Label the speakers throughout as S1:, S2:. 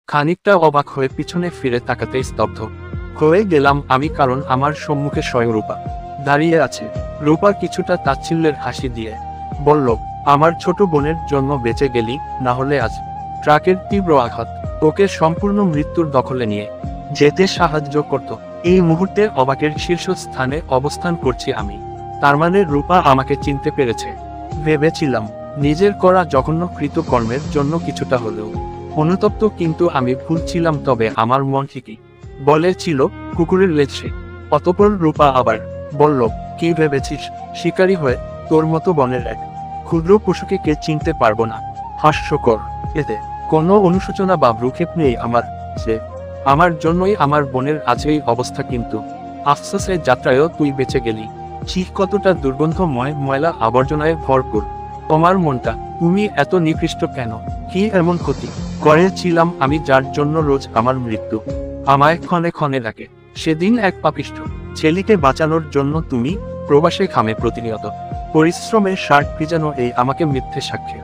S1: খানিকটা অবাক হয়ে পিছনে ফিরে তাকাতে স্তব্ধ হয়ে গেলাম আমি, কারণ আমার সম্মুখে স্বয়ং রূপা দাঁড়িয়ে আছে। রূপা কিছুটা তাচ্ছিল্যের হাসি দিয়ে বলল, আমার ছোট বোনের জন্য বেঁচে গেলি, না হলে আজ ট্রাকের তীব্র আঘাত তোকে সম্পূর্ণ মৃত্যুর দখলে নিয়ে যেতে সাহায্য করত। এই মুহূর্তে অবাকের শীর্ষস্থানে অবস্থান করছি আমি। তার মানে রূপা আমাকে চিনতে পেরেছে। ভেবেছিলাম নিজের করা জঘন্য কৃতকর্মের জন্য কিছুটা হলেও অনুতপ্ত, কিন্তু আমি ভুল ছিলাম। তবে আমার মন ঠিকই বলেছিল কুকুরের লেজ সে। অতঃপর রূপা আবার বলল, কি ভেবেছিস শিকারী হয়ে তোর মতো বনের এক ক্ষুদ্র পশুকে কে চিনতে পারবো না? হাস্যকর। এতে কোনো অনুশোচনা বা ভ্রুক্ষেপ নেই আমার, যে আমার জন্যই আমার বোনের আজ এই অবস্থা। কিন্তু আফসোসের যাত্রায়ও তুই বেঁচে গেলি। ঠিক কতটা দুর্গন্ধময়, ময়লা আবর্জনায় ভরপুর তোমার মনটা। তুমি এত নিকৃষ্ট কেন? কি এমন ক্ষতি করেছিলাম আমি যার জন্য রোজ আমার মৃত্যু আমায় ক্ষণে ক্ষণে ডাকে? সেদিন এক পাপিষ্ঠ ছেলেকে বাঁচানোর জন্য তুমি প্রবাসে ঘামে প্রতিনিয়ত পরিশ্রমের শার্ট ভিজানো এই আমাকে মিথ্যে সাক্ষ্যের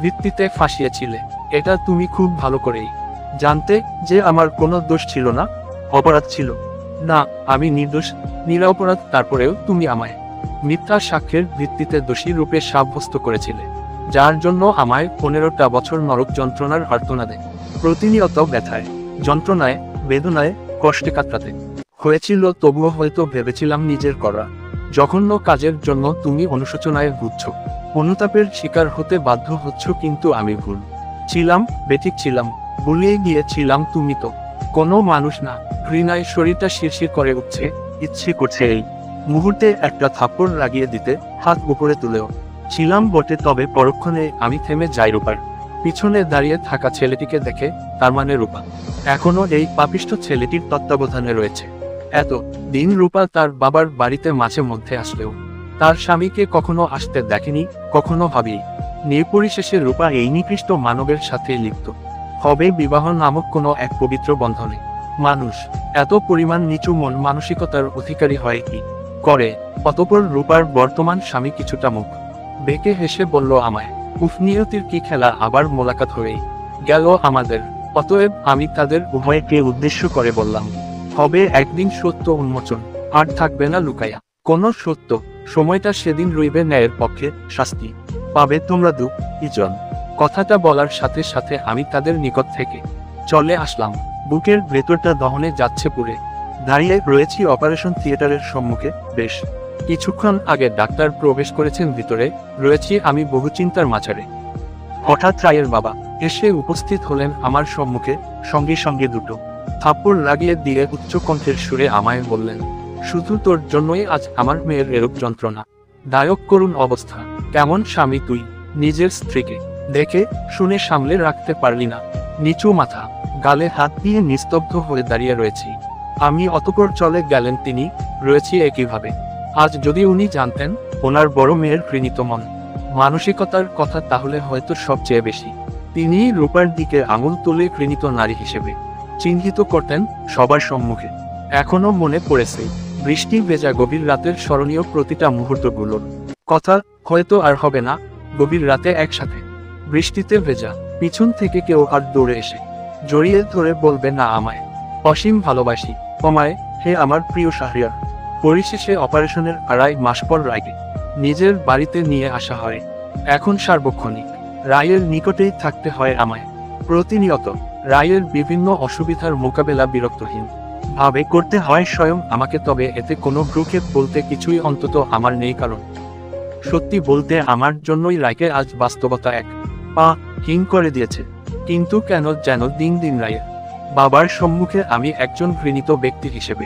S1: ভিত্তিতে ফাঁসিয়েছিলে। এটা তুমি খুব ভালো করেই জানতে যে আমার কোনো দোষ ছিল না, অপরাধ ছিল না। আমি নির্দোষ, নিরপরাধ। তারপরেও তুমি আমায় মিথ্যা সাক্ষ্যের ভিত্তিতে দোষী রূপে সাব্যস্ত করেছিলে, যার জন্য আমায় 15টা বছর নরক যন্ত্রণার আর্তনাদে প্রতিনিয়ত ব্যথায়, যন্ত্রণায়, বেদনায়, কষ্টে কাতরাতে হয়েছিল। তবুও হয়তো ভেবেছিলাম নিজের করা জঘন্য কাজের জন্য তুমি অনুশোচনায় ভুগছ, অনুতাপের শিকার হতে বাধ্য হচ্ছ। কিন্তু আমি ভুল ছিলাম, বেঠিক ছিলাম, ভুলিয়ে গিয়েছিলাম। তুমি তো কোনো মানুষ না। ঘৃণায় শরীরটা শিরশির করে উঠছে, ইচ্ছে করছে এই মুহূর্তে একটা থাপ্পড় লাগিয়ে দিতে। হাত উপরে তুলেও ছিলাম বটে, তবে পরক্ষণে আমি থেমে যাই রূপার পিছনে দাঁড়িয়ে থাকা ছেলেটিকে দেখে। তার মানে রূপা এখনো এই পাপিষ্ঠ ছেলেটির তত্ত্বাবধানে রয়েছে। এত দিন রূপা তার বাবার বাড়িতে মাঝে মধ্যে আসলেও তার স্বামীকে কখনো আসতে দেখেনি, কখনো ভাবি নির্পরিশেষে রূপা এই নিকৃষ্ট মানবের সাথে লিপ্ত হবে বিবাহ নামক কোনো এক পবিত্র বন্ধনে। মানুষ এত পরিমাণ নিচু মন মানসিকতার অধিকারী হয় কি করে? অতঃপর রূপার বর্তমান স্বামী কিছুটা মুখ বেঁকে হেসে বলল আমায়, উফ, নিয়তির কি খেলা, আবার মোলাকাত হয়েই গেল আমাদের। অতএব আমি তাদের উভয়কে উদ্দেশ্য করে বললাম, হবে একদিন সত্য উন্মোচন, আর থাকবে না লুকাইয়া কোনো সত্য। সময়টা সেদিন রইবে ন্যায়ের পক্ষে, শাস্তি পাবে তোমরা দুইজন। কথাটা বলার সাথে সাথে আমি তাদের নিকট থেকে চলে আসলাম। বুকের ভেতরটা দহনে যাচ্ছে পুড়ে। দাঁড়িয়ে রয়েছি অপারেশন থিয়েটারের সম্মুখে। বেশ কিছুক্ষণ আগে ডাক্তার প্রবেশ করেছেন ভিতরে। রয়েছি আমি বহু চিন্তার মাঝারে। হঠাৎ রায়ের বাবা এসে উপস্থিত হলেন আমার সম্মুখে। সঙ্গে সঙ্গে দুটো থাপ্পড় লাগিয়ে দিয়ে উচ্চ কণ্ঠের সুরে আমায় বললেন, শুধু তোর জন্যই আজ আমার মেয়ের এরূপ যন্ত্রণা দায়ক করুণ অবস্থা। কেমন স্বামী তুই, নিজের স্ত্রীকে দেখে শুনে সামলে রাখতে পারলি না? নিচু মাথা, গালে হাত দিয়ে নিস্তব্ধ হয়ে দাঁড়িয়ে রয়েছি আমি। অতঃপর চলে গেলেন তিনি। রয়েছি একইভাবে। আজ যদি উনি জানতেন ওনার বড় মেয়ের ঘৃণিত মন মানসিকতার কথা, তাহলে হয়তো সবচেয়ে বেশি তিনি রূপার দিকে আঙুল তুলে ঘৃণিত নারী হিসেবে চিহ্নিত করতেন সবার সম্মুখে। এখনো মনে পড়েছে বৃষ্টি ভেজা গভীর রাতের স্মরণীয় প্রতিটা মুহূর্তগুলোর কথা। হয়তো আর হবে না গভীর রাতে একসাথে বৃষ্টিতে ভেজা, পিছন থেকে কেউ আর দৌড়ে এসে জড়িয়ে ধরে বলবে না আমায় অসীম ভালোবাসি তোমায়, হে আমার প্রিয় শাহরিয়ার। পরিশেষে অপারেশনের 2.5 মাস পর রায়কে নিজের বাড়িতে নিয়ে আসা হয়। এখন সার্বক্ষণিক রায়ের নিকটেই থাকতে হয় আমায় প্রতিনিয়ত। রায়ের বিভিন্ন অসুবিধার মোকাবেলা বিরক্তহীন ভাবে করতে হয় স্বয়ং আমাকে। তবে এতে কোনো ভ্রুক্ষেপ বলতে কিছুই অন্তত আমার নেই, কারণ সত্যি বলতে আমার জন্যই রায়কে আজ বাস্তবতা এক পা হিম করে দিয়েছে। কিন্তু কেন যেন দিন দিন রায়ের বাবার সম্মুখে আমি একজন ঘৃণিত ব্যক্তি হিসেবে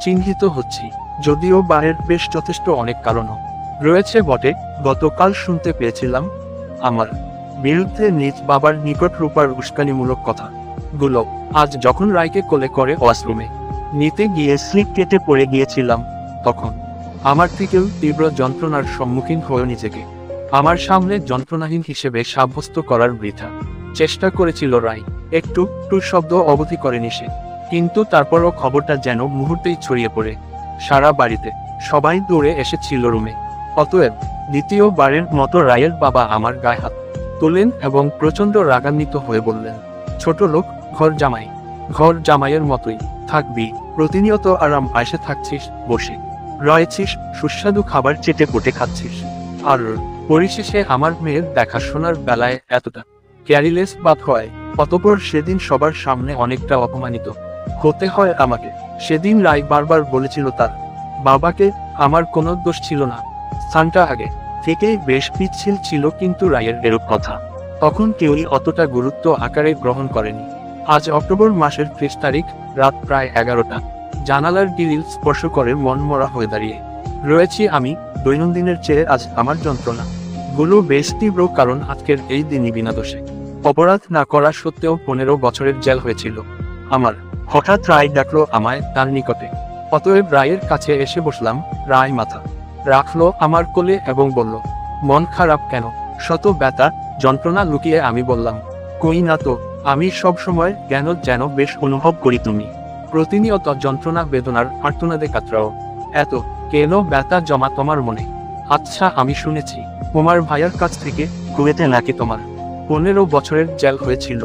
S1: চিহ্নিত হচ্ছি। যদিও বায়ের বেশ যথেষ্ট অনেক কারণও রয়েছে বটে। গতকাল শুনতে পেয়েছিলাম আমার বিরুদ্ধে নিজ বাবার নিকট রূপার উস্কানিমূলক কথা গুলো। আজ যখন রায়কে কোলে করে ওয়াশরুমে নিতে গিয়ে স্লিপ কেটে পড়ে গিয়েছিলাম, তখন আমার থেকেও তীব্র যন্ত্রণার সম্মুখীন হয়ে নিজেকে আমার সামনে যন্ত্রণাহীন হিসেবে সাব্যস্ত করার বৃথা চেষ্টা করেছিল রায়। একটু শব্দ অবধি করেনি সে, কিন্তু তারপরও খবরটা যেন মুহূর্তেই ছড়িয়ে পড়ে সারা বাড়িতে। সবাই দৌড়ে এসেছিল রুমে। অতএব দ্বিতীয়বারের মতো রায়ের বাবা আমার গায়ে হাত তোলেন এবং প্রচণ্ড রাগান্বিত হয়ে বললেন, ছোট লোক, ঘর জামাইয়ের মতোই থাকবি, প্রতিনিয়ত আরাম আয়েশে থাকছিস, বসে রয়েছিস, সুস্বাদু খাবার চেটে পুটে খাচ্ছিস, আর পরিশেষে আমার মেয়ের দেখাশোনার বেলায় এতটা ক্যারিলেস বাদ হয়। অতঃপর সেদিন সবার সামনে অনেকটা অপমানিত হতে হয় আমাকে। সেদিন রায় বারবার বলেছিল তার বাবাকে আমার কোনো দোষ ছিল না। স্থানটা আগে থেকেই বেশ পিচ্ছিল ছিল, কিন্তু রায়ের এরূপ কথা তখন কেউই অতটা গুরুত্ব আকারে গ্রহণ করেনি। আজ অক্টোবর মাসের 30 তারিখ, রাত প্রায় 11টা। জানালার গ্রিল স্পর্শ করে মনমরা হয়ে দাঁড়িয়ে রয়েছি আমি। দৈনন্দিনের চেয়ে আজ আমার যন্ত্রণা গুলো বেশ তীব্র, কারণ আজকের এই দিনই বিনা দোষে অপরাধ না করা সত্ত্বেও 15 বছরের জেল হয়েছিল আমার। হঠাৎ রায় ডাকলো আমায় তার নিকটে। অতএব রায়ের কাছে এসে বসলাম। রায় মাথা রাখলো আমার কোলে এবং বলল, মন খারাপ কেন? শত ব্যথা যন্ত্রণা লুকিয়ে আমি বললাম, কই না তো, আমি সব সময় যেন বেশ অনুভব করি তুমি প্রতিনিয়ত যন্ত্রণা বেদনার আর্তনাদে কাতরাও। এত কেন ব্যথা জমা তোমার মনে? আচ্ছা, আমি শুনেছি তোমার ভাইয়ার কাছ থেকে কুয়েতে নাকি তোমার 15 বছরের জেল হয়েছিল।